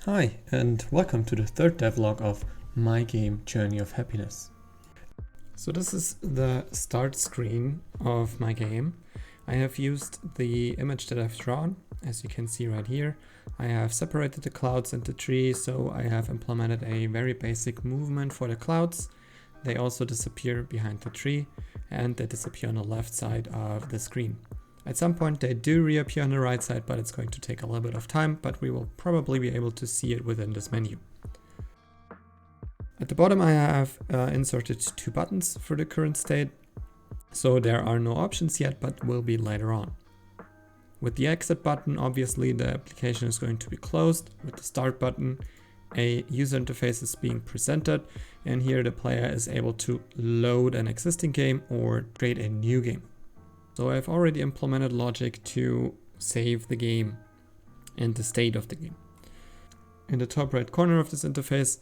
Hi, and welcome to the third devlog of my game Journey of Happiness. So this is the start screen of my game. I have used the image that I've drawn, as you can see right here. I have separated the clouds into trees, so I have implemented a very basic movement for the clouds. They also disappear behind the tree, and they disappear on the left side of the screen. At some point they do reappear on the right side, but it's going to take a little bit of time, but we will probably be able to see it within this menu. At the bottom I have inserted two buttons for the current state, so there are no options yet, but will be later on. With the exit button, obviously the application is going to be closed. With the start button, a user interface is being presented, and here the player is able to load an existing game or create a new game. So I've already implemented logic to save the game and the state of the game. In the top right corner of this interface,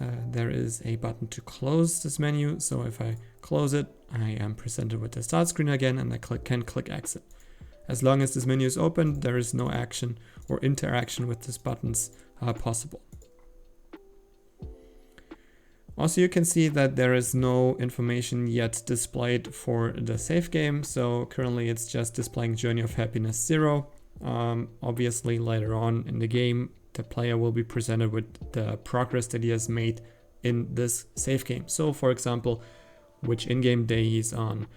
there is a button to close this menu. So if I close it, I am presented with the start screen again, and I can click exit. As long as this menu is open, there is no action or interaction with these buttons possible. Also, you can see that there is no information yet displayed for the save game. So currently it's just displaying Journey of Happiness 0. Obviously later on in the game, the player will be presented with the progress that he has made in this save game. So for example, which in-game day he's on,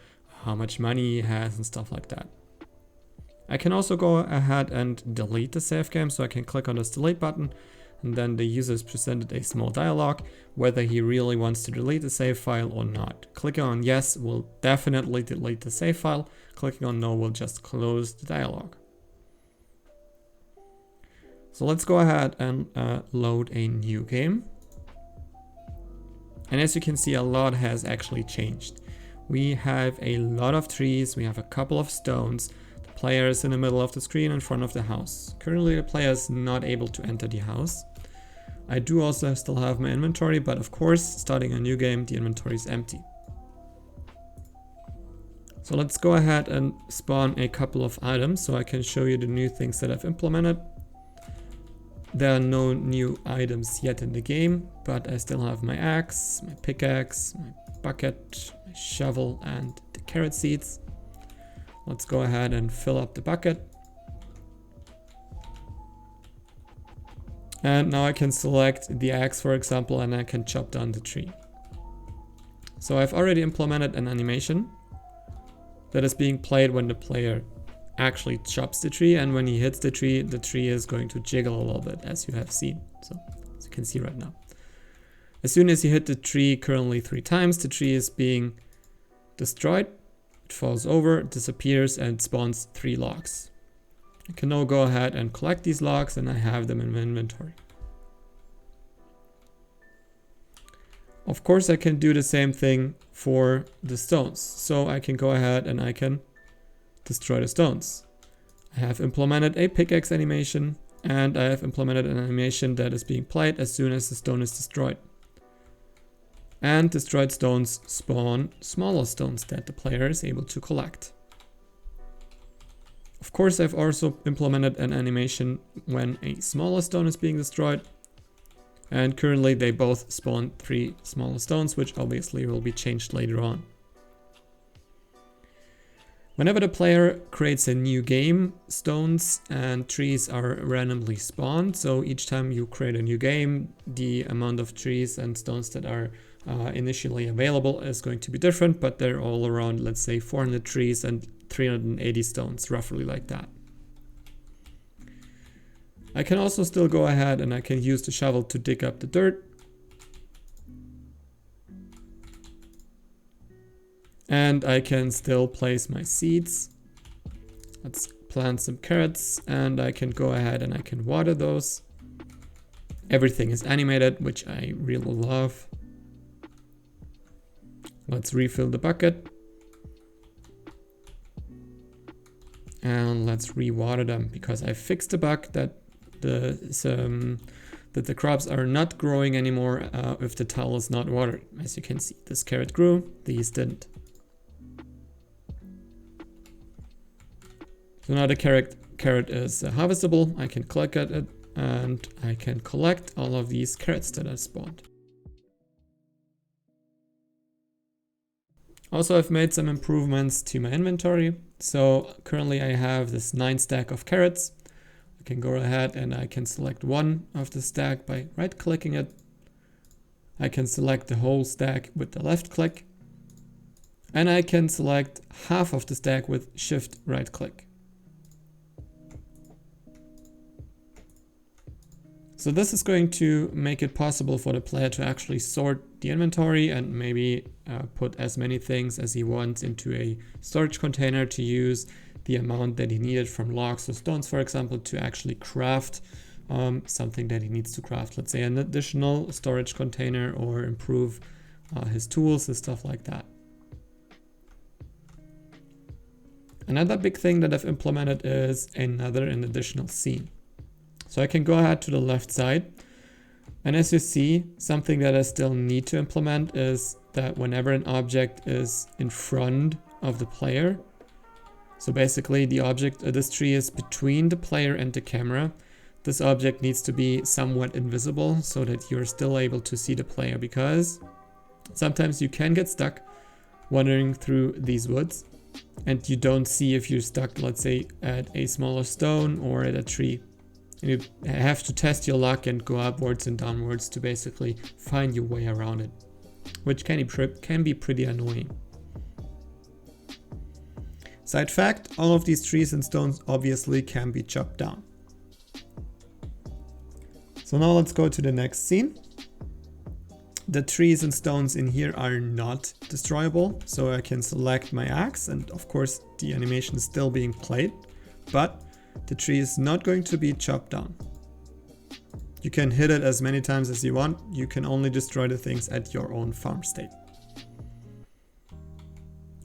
how much money he has and stuff like that. I can also go ahead and delete the save game. So I can click on this delete button, and then the user is presented a small dialog whether he really wants to delete the save file or not. Clicking on yes will definitely delete the save file. Clicking on no will just close the dialog. So let's go ahead and load a new game. And as you can see, a lot has actually changed. We have a lot of trees, we have a couple of stones. The player is in the middle of the screen in front of the house. Currently the player is not able to enter the house. I do also still have my inventory, but of course, starting a new game, the inventory is empty. So let's go ahead and spawn a couple of items so I can show you the new things that I've implemented. There are no new items yet in the game, but I still have my axe, my pickaxe, my bucket, my shovel, and the carrot seeds. Let's go ahead and fill up the bucket. And now I can select the axe, for example, and I can chop down the tree. So I've already implemented an animation that is being played when the player actually chops the tree, and when he hits the tree is going to jiggle a little bit, as you have seen. So as you can see right now. As soon as you hit the tree currently 3 times, the tree is being destroyed. It falls over, disappears, and spawns 3 logs. I can now go ahead and collect these logs, and I have them in my inventory. Of course, I can do the same thing for the stones. So I can go ahead and I can destroy the stones. I have implemented a pickaxe animation, and I have implemented an animation that is being played as soon as the stone is destroyed. And destroyed stones spawn smaller stones that the player is able to collect. Of course, I've also implemented an animation when a smaller stone is being destroyed. And currently they both spawn 3 smaller stones, which obviously will be changed later on. Whenever the player creates a new game, stones and trees are randomly spawned. So each time you create a new game, the amount of trees and stones that are initially available is going to be different, but they're all around, let's say, 400 trees and 380 stones, roughly like that. I can also still go ahead and I can use the shovel to dig up the dirt. And I can still place my seeds. Let's plant some carrots, and I can go ahead and I can water those. Everything is animated, which I really love. Let's refill the bucket. And let's re-water them, because I fixed the bug that the crops are not growing anymore if the tile is not watered. As you can see, this carrot grew, these didn't. So now the carrot is harvestable. I can click at it and I can collect all of these carrots that I spawned. Also, I've made some improvements to my inventory. So currently I have this 9 stack of carrots. I can go ahead and I can select one of the stack by right clicking it. I can select the whole stack with the left click. And I can select half of the stack with shift right click. So this is going to make it possible for the player to actually sort the inventory and maybe put as many things as he wants into a storage container to use the amount that he needed from logs or stones, for example, to actually craft something that he needs to craft. Let's say an additional storage container or improve his tools and stuff like that. Another big thing that I've implemented is an additional scene. So I can go ahead to the left side, and as you see, something that I still need to implement is that whenever an object is in front of the player, so basically the object, this tree is between the player and the camera, this object needs to be somewhat invisible so that you're still able to see the player, because sometimes you can get stuck wandering through these woods and you don't see if you're stuck, let's say, at a smaller stone or at a tree. And you have to test your luck and go upwards and downwards to basically find your way around it, which can be pretty annoying. Side fact, all of these trees and stones obviously can be chopped down. So now let's go to the next scene. The trees and stones in here are not destroyable, so I can select my axe, and of course the animation is still being played, but the tree is not going to be chopped down. You can hit it as many times as you want. You can only destroy the things at your own farm state.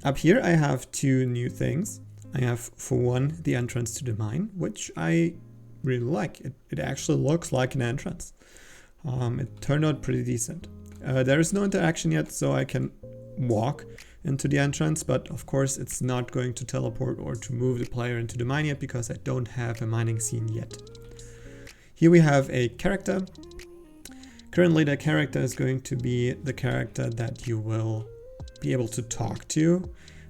Up here I have two new things. I have, for one, the entrance to the mine, which I really like. It actually looks like an entrance. It turned out pretty decent. There is no interaction yet, so I can walk into the entrance, but of course it's not going to teleport or to move the player into the mine yet because I don't have a mining scene yet. Here we have a character. Currently the character is going to be the character that you will be able to talk to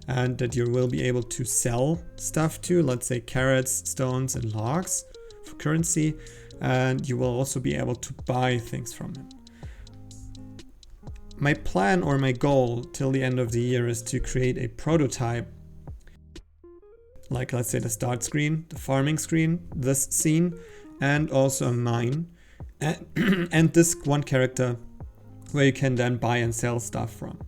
and that you will be able to sell stuff to, let's say carrots, stones and logs for currency, and you will also be able to buy things from him. My plan or my goal till the end of the year is to create a prototype, like let's say the start screen, the farming screen, this scene, and also a mine, and this one character where you can then buy and sell stuff from.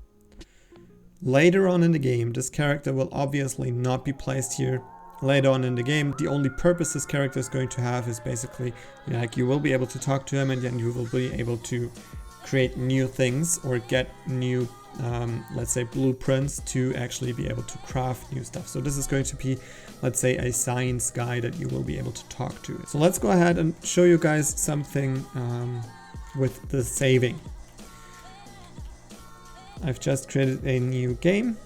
Later on in the game, this character will obviously not be placed here. Later on in the game, the only purpose this character is going to have is basically, like, you will be able to talk to him and then you will be able to create new things or get new, let's say, blueprints to actually be able to craft new stuff. So this is going to be, let's say, a science guy that you will be able to talk to. So let's go ahead and show you guys something with the saving. I've just created a new game.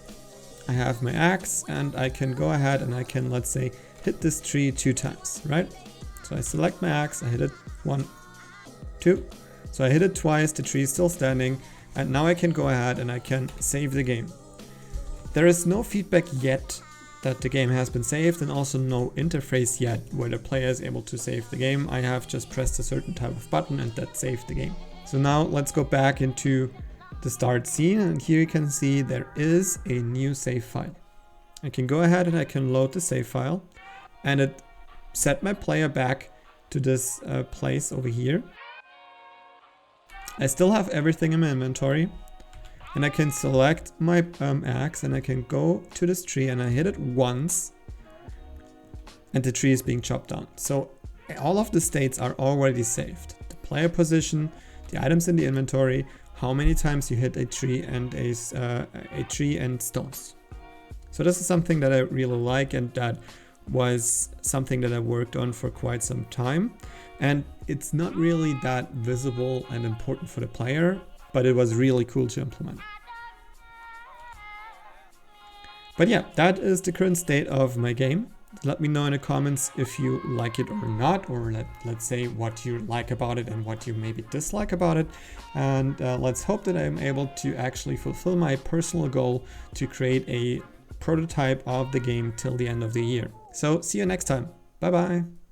I have my axe and I can go ahead and I can, let's say, hit this tree 2 times, right? So I select my axe, I hit it 1, 2. So I hit it twice, the tree is still standing, and now I can go ahead and I can save the game. There is no feedback yet that the game has been saved, and also no interface yet where the player is able to save the game. I have just pressed a certain type of button and that saved the game. So now let's go back into the start scene, and here you can see there is a new save file. I can go ahead and I can load the save file, and it set my player back to this place over here. I still have everything in my inventory, and I can select my axe and I can go to this tree and I hit it once and the tree is being chopped down. So all of the states are already saved. The player position, the items in the inventory, how many times you hit a tree and stones. So this is something that I really like, and that was something that I worked on for quite some time. And it's not really that visible and important for the player, but it was really cool to implement. But yeah, that is the current state of my game. Let me know in the comments if you like it or not, or let's say what you like about it and what you maybe dislike about it. And let's hope that I'm able to actually fulfill my personal goal to create a prototype of the game till the end of the year. So see you next time. Bye bye.